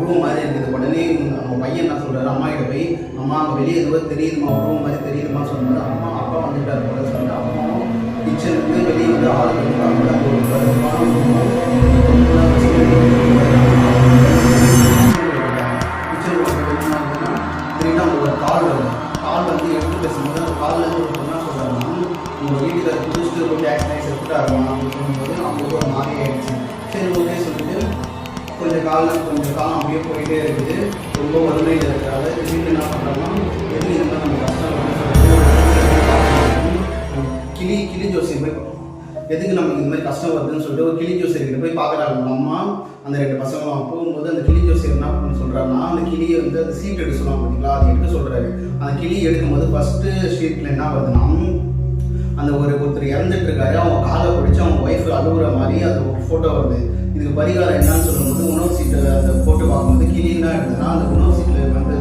உருவம் மாதிரி இருக்குது. உடனே நம்ம பையன் என்ன சொல்கிறாரு, அம்மா கிட்ட போய் அம்மா அங்கே வெளியே எதுவோ தெரியுதுமா, உருவம் மாதிரி தெரியுதுமா சொன்னது. அம்மா அப்பா வந்துட்டார் போல சொன்னாங்க. அம்மாவும் கிச்சனுக்கு வெளியே வந்து ஆள் வந்து திடீர்னு அவங்களோட கால் வருது. கால் வந்து எடுத்து பேசும்போது அந்த கால்லேருந்து ஒரு பொண்ணாக சொல்கிறாங்கன்னா, உங்கள் வீட்டுக்கு குடிச்சிட்டு ஒரு ஆக்சிடென்ட் எடுத்துட்டாருமா அப்படின்னு சொல்லும்போது அவங்களுக்கு ஒரு மாதிரி ஆகிடுச்சு. சரி ஓகே சொல்லிட்டு கொஞ்சம் காலம் அப்படியே போயிட்டே இருக்குது. ரொம்ப வறுமையில் இருக்கிறாங்க. திடீர்னு என்ன பண்ணுறாங்கன்னா, எது இருந்தால் நம்ம கஷ்டம் கிளி ஜோசியம் போய் எதுக்கு நமக்கு இந்த மாதிரி கஷ்டம் வருதுன்னு சொல்லிட்டு ஒரு கிளி ஜோசியர்கிட்ட போய் பார்க்குறாங்க அம்மா. அந்த 2 பசங்களும் போகும்போது அந்த கிளி ஜோசியர் என்ன பண்ண சொல்கிறாருன்னா, அந்த கிளியை வந்து அந்த சீட் எடுக்க சொல்லுவாங்க பார்த்தீங்களா, அது எடுக்க சொல்கிறாரு. அந்த கிளி எடுக்கும்போது ஃபஸ்ட்டு ஷீட்டில் என்ன வருதுன்னா, அந்த ஒருத்தர் இறந்துட்டு இருக்காரு, அவங்க காலை பிடிச்சி அவங்க ஒய்ஃப் அழுகுற மாதிரி அது ஒரு ஃபோட்டோ வருது. இதுக்கு பரிகாரம் என்னன்னு சொல்லும்போது உணவு சீட்டை அந்த ஃபோட்டோ பார்க்கும்போது கிளி என்ன எடுத்ததுன்னா, அந்த உணவு சீட்டில் வந்து